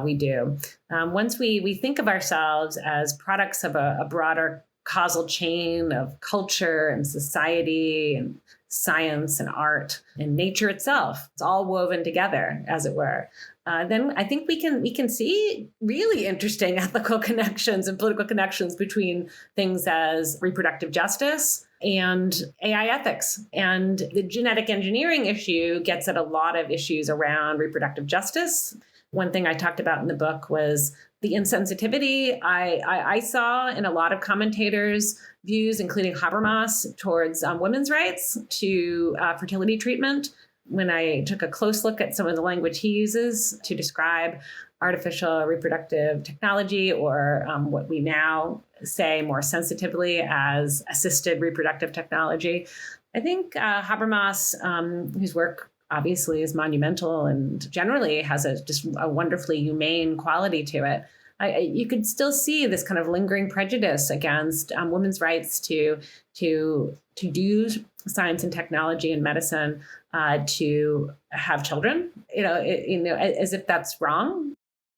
[SPEAKER 2] we do. Once we think of ourselves as products of a broader causal chain of culture and society and science and art and nature itself, it's all woven together, as it were. Then I think we can see really interesting ethical connections and political connections between things as reproductive justice and AI ethics. And the genetic engineering issue gets at a lot of issues around reproductive justice One thing I talked about in the book was the insensitivity I saw in a lot of commentators' views, including Habermas, towards women's rights to fertility treatment. When I took a close look at some of the language he uses to describe artificial reproductive technology, or what we now say more sensitively as assisted reproductive technology, I think Habermas, whose work obviously is monumental and generally has just a wonderfully humane quality to it, you could still see this kind of lingering prejudice against women's rights to do science and technology and medicine, to have children, as if that's wrong.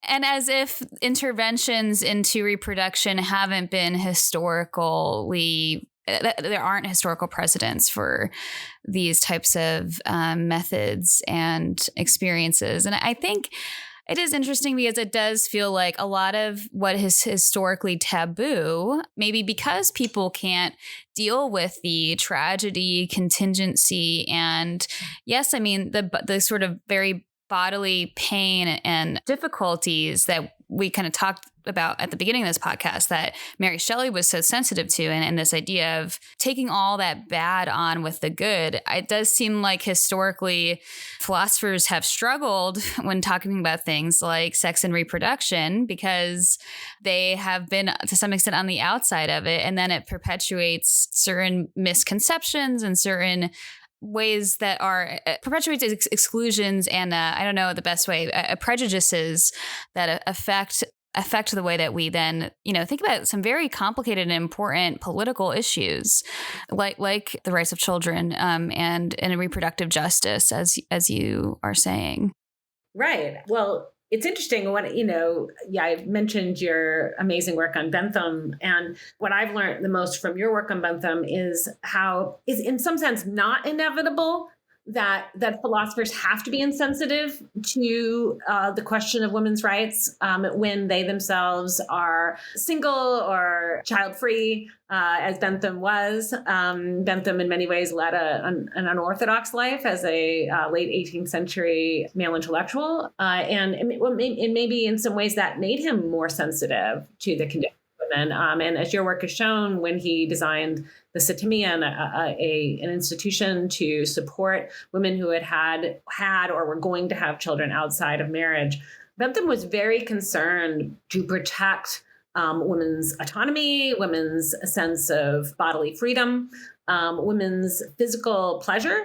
[SPEAKER 1] And as if interventions into reproduction haven't been historically, there aren't historical precedents for these types of methods and experiences. And I think it is interesting because it does feel like a lot of what is historically taboo, maybe because people can't deal with the tragedy, contingency, and yes, I mean, the sort of very bodily pain and difficulties that we kind of talked about at the beginning of this podcast that Mary Shelley was so sensitive to, and this idea of taking all that bad on with the good. It does seem like historically philosophers have struggled when talking about things like sex and reproduction because they have been to some extent on the outside of it, and then it perpetuates certain misconceptions and certain ways that are perpetuates exclusions and I don't know the best way, prejudices that affect the way that we then, think about some very complicated and important political issues like the rights of children and reproductive justice, as you are saying.
[SPEAKER 2] Right. Well, it's interesting I mentioned your amazing work on Bentham. And what I've learned the most from your work on Bentham is how is in some sense not inevitable that philosophers have to be insensitive to the question of women's rights when they themselves are single or child-free, as Bentham was. Bentham, in many ways, led an unorthodox life as a late 18th century male intellectual, and maybe in some ways that made him more sensitive to the condition of women. And as your work has shown, when he designed the Satimian, an institution to support women who had or were going to have children outside of marriage, Bentham was very concerned to protect women's autonomy, women's sense of bodily freedom, women's physical pleasure,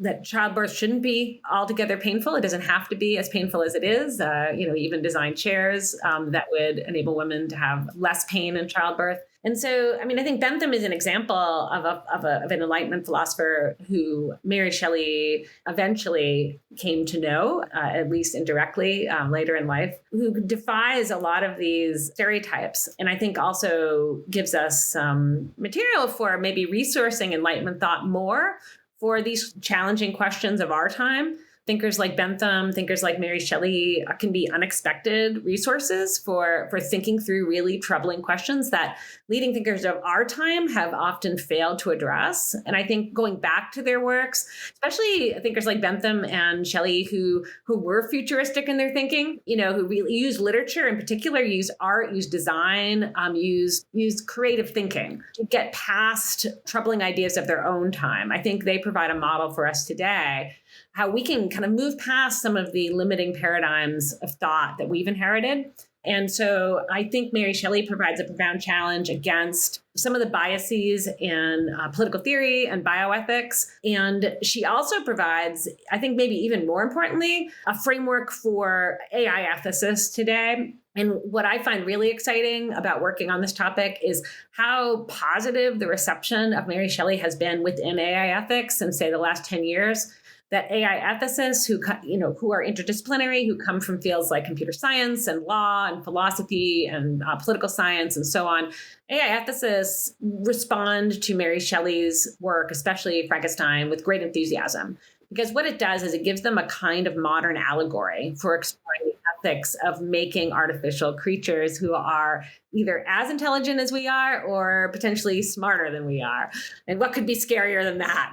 [SPEAKER 2] that childbirth shouldn't be altogether painful. It doesn't have to be as painful as it is. Even designed chairs that would enable women to have less pain in childbirth. And so, I think Bentham is an example of an Enlightenment philosopher who Mary Shelley eventually came to know, at least indirectly, later in life, who defies a lot of these stereotypes. And I think also gives us some material for maybe resourcing Enlightenment thought more for these challenging questions of our time. Thinkers like Bentham, thinkers like Mary Shelley can be unexpected resources for thinking through really troubling questions that leading thinkers of our time have often failed to address. And I think going back to their works, especially thinkers like Bentham and Shelley, who were futuristic in their thinking, who really use literature in particular, use art, use design, use creative thinking to get past troubling ideas of their own time. I think they provide a model for us today, how we can kind of move past some of the limiting paradigms of thought that we've inherited. And so I think Mary Shelley provides a profound challenge against some of the biases in political theory and bioethics. And she also provides, I think maybe even more importantly, a framework for AI ethicists today. And what I find really exciting about working on this topic is how positive the reception of Mary Shelley has been within AI ethics in, say, the last 10 years. That AI ethicists who are interdisciplinary, who come from fields like computer science and law and philosophy and political science and so on, AI ethicists respond to Mary Shelley's work, especially Frankenstein, with great enthusiasm. Because what it does is it gives them a kind of modern allegory for exploring the ethics of making artificial creatures who are either as intelligent as we are or potentially smarter than we are. And what could be scarier than that?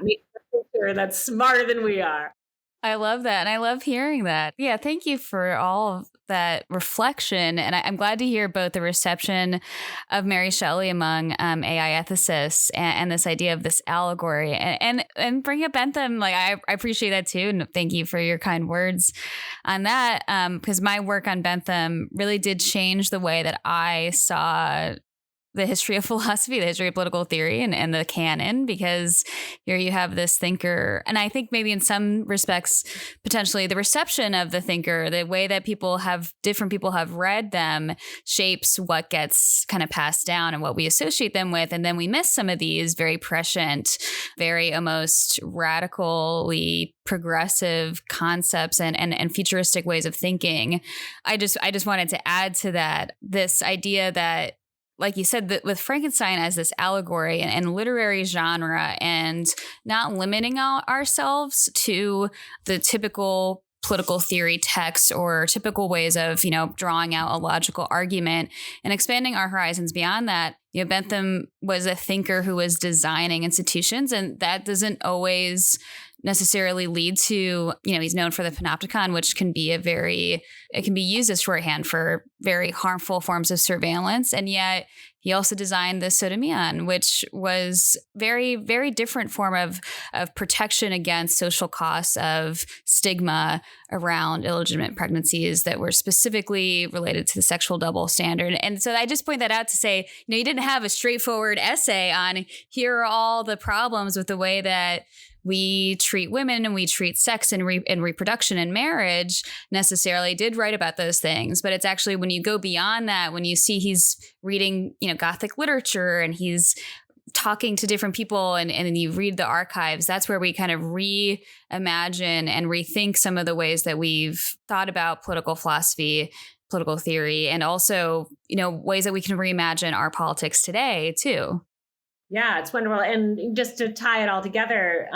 [SPEAKER 2] That's smarter than we are.
[SPEAKER 1] I love that. And I love hearing that. Yeah. Thank you for all of that reflection. And I'm glad to hear both the reception of Mary Shelley among AI ethicists and this idea of this allegory and bring up Bentham. Like, I appreciate that too. And thank you for your kind words on that. Because my work on Bentham really did change the way that I saw the history of philosophy, the history of political theory and the canon, because here you have this thinker. And I think maybe in some respects, potentially the reception of the thinker, the way that different people have read them shapes what gets kind of passed down and what we associate them with. And then we miss some of these very prescient, very almost radically progressive concepts and futuristic ways of thinking. I just wanted to add to that, this idea that, like you said, that with Frankenstein as this allegory and literary genre, and not limiting ourselves to the typical political theory text or typical ways of, drawing out a logical argument, and expanding our horizons beyond that. Bentham was a thinker who was designing institutions, and that doesn't always necessarily lead to, he's known for the panopticon, which can be it can be used as shorthand for very harmful forms of surveillance. And yet he also designed the sotomion, which was very, very different form of protection against social costs of stigma around illegitimate pregnancies that were specifically related to the sexual double standard. And so I just point that out to say, you didn't have a straightforward essay on here are all the problems with the way that we treat women and we treat sex and reproduction and marriage. Necessarily did write about those things. But it's actually when you go beyond that, when you see he's reading, Gothic literature and he's talking to different people and you read the archives, that's where we kind of reimagine and rethink some of the ways that we've thought about political philosophy, political theory, and also, ways that we can reimagine our politics today too.
[SPEAKER 2] Yeah, it's wonderful. And just to tie it all together,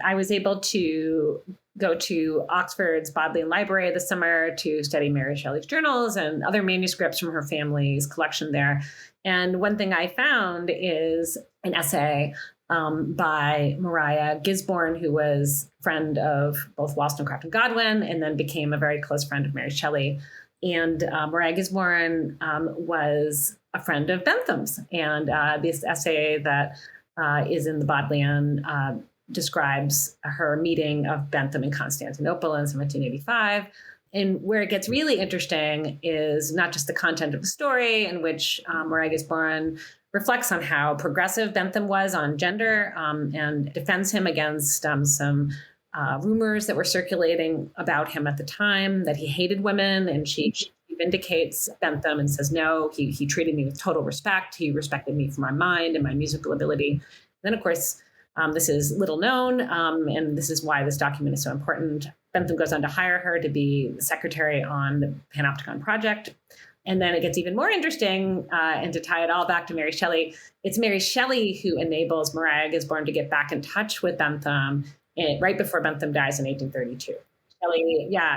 [SPEAKER 2] I was able to go to Oxford's Bodleian Library this summer to study Mary Shelley's journals and other manuscripts from her family's collection there. And one thing I found is an essay by Mariah Gisborne, who was a friend of both Wollstonecraft and Godwin, and then became a very close friend of Mary Shelley. And Mariah Gisborne was a friend of Bentham's. And this essay that is in the Bodleian describes her meeting of Bentham in Constantinople in 1785. And where it gets really interesting is not just the content of the story, in which Mariah Gisborne reflects on how progressive Bentham was on gender and defends him against some rumors that were circulating about him at the time, that he hated women. And she vindicates Bentham and says, no, he treated me with total respect. He respected me for my mind and my musical ability. Then, of course, this is little known, and this is why this document is so important. Bentham goes on to hire her to be the secretary on the Panopticon project. And then it gets even more interesting, and to tie it all back to Mary Shelley, it's Mary Shelley who enables Mariah Gisborne to get back in touch with Bentham right before Bentham dies in 1832.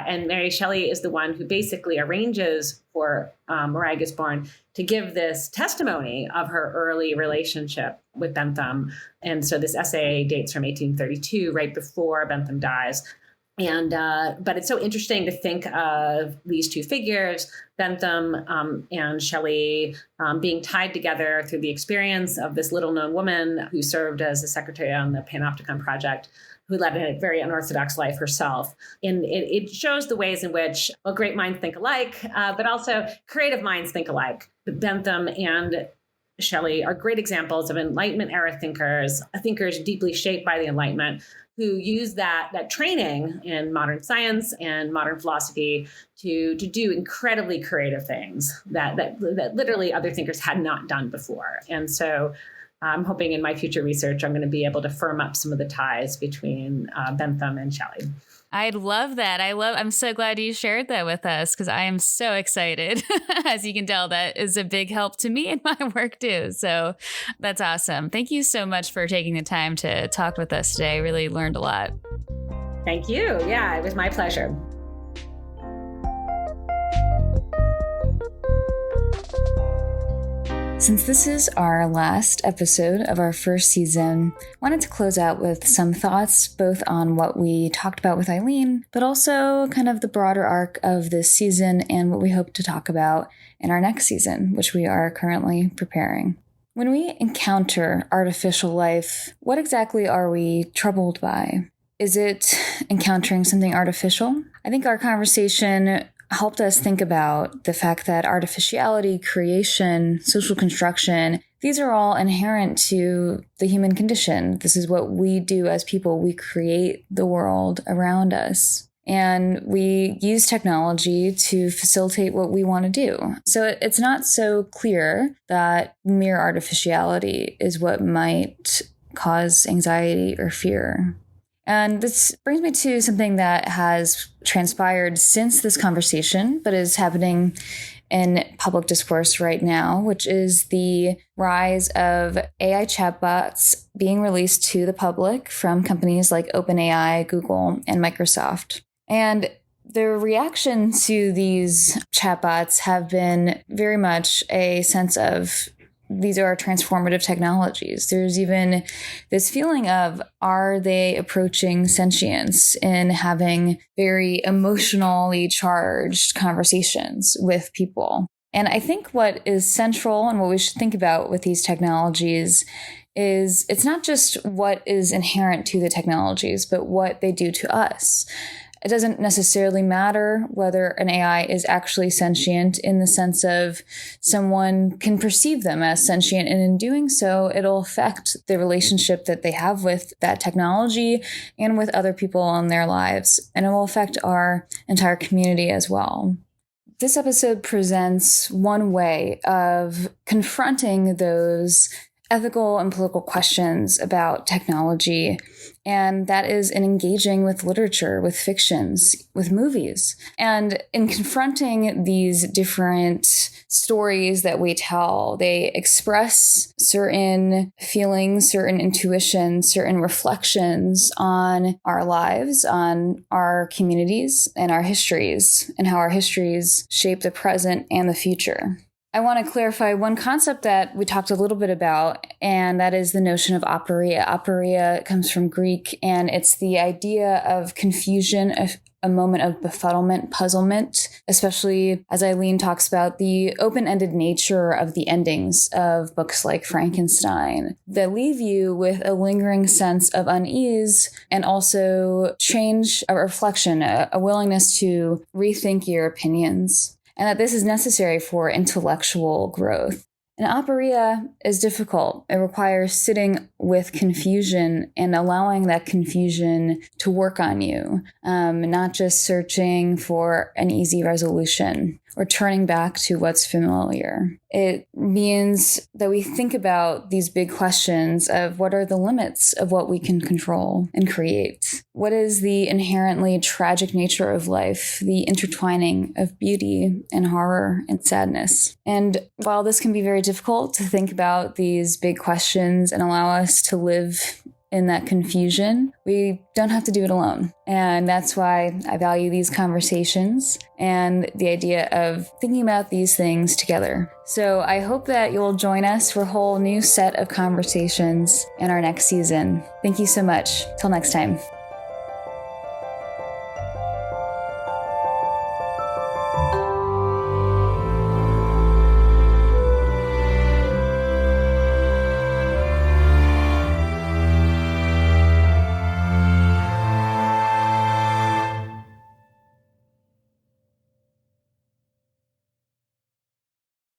[SPEAKER 2] And Mary Shelley is the one who basically arranges for Mariah Gisborne to give this testimony of her early relationship with Bentham. And so this essay dates from 1832, right before Bentham dies. And but it's so interesting to think of these two figures, Bentham and Shelley, being tied together through the experience of this little-known woman who served as a secretary on the Panopticon project, who led a very unorthodox life herself. And it shows the ways in which great minds think alike, but also creative minds think alike. Bentham and Shelley are great examples of Enlightenment era thinkers deeply shaped by the Enlightenment, who use that training in modern science and modern philosophy to do incredibly creative things that literally other thinkers had not done before. And so I'm hoping in my future research, I'm going to be able to firm up some of the ties between Bentham and Shelley.
[SPEAKER 1] I love that. I'm so glad you shared that with us, because I am so excited. As you can tell, that is a big help to me in my work too. So that's awesome. Thank you so much for taking the time to talk with us today. I really learned a lot.
[SPEAKER 2] Thank you. Yeah, it was my pleasure.
[SPEAKER 1] Since this is our last episode of our first season, I wanted to close out with some thoughts both on what we talked about with Eileen, but also kind of the broader arc of this season and what we hope to talk about in our next season, which we are currently preparing. When we encounter artificial life, what exactly are we troubled by? Is it encountering something artificial? I think our conversation helped us think about the fact that artificiality, creation, social construction, these are all inherent to the human condition. This is what we do as people. We create the world around us. And we use technology to facilitate what we want to do. So it's not so clear that mere artificiality is what might cause anxiety or fear. And this brings me to something that has transpired since this conversation, but is happening in public discourse right now, which is the rise of AI chatbots being released to the public from companies like OpenAI, Google, and Microsoft. And the reaction to these chatbots have been very much a sense of these are transformative technologies. There's even this feeling of, are they approaching sentience in having very emotionally charged conversations with people? And I think what is central and what we should think about with these technologies is it's not just what is inherent to the technologies, but what they do to us. It doesn't necessarily matter whether an AI is actually sentient in the sense of someone can perceive them as sentient, and in doing so, it'll affect the relationship that they have with that technology and with other people in their lives, and it will affect our entire community as well. This episode presents one way of confronting those ethical and political questions about technology, and that is in engaging with literature, with fictions, with movies. And in confronting these different stories that we tell, they express certain feelings, certain intuitions, certain reflections on our lives, on our communities, and our histories, and how our histories shape the present and the future. I want to clarify one concept that we talked a little bit about, and that is the notion of aporia. Aporia comes from Greek, and it's the idea of confusion, a moment of befuddlement, puzzlement, especially as Eileen talks about the open-ended nature of the endings of books like Frankenstein that leave you with a lingering sense of unease and also change, a reflection, a willingness to rethink your opinions. And that this is necessary for intellectual growth. And aporia is difficult. It requires sitting with confusion and allowing that confusion to work on you, not just searching for an easy resolution or turning back to what's familiar. It means that we think about these big questions of what are the limits of what we can control and create? What is the inherently tragic nature of life, the intertwining of beauty and horror and sadness? And while this can be very difficult to think about these big questions and allow us to live in that confusion, we don't have to do it alone. And that's why I value these conversations and the idea of thinking about these things together. So I hope that you'll join us for a whole new set of conversations in our next season. Thank you so much. Till next time.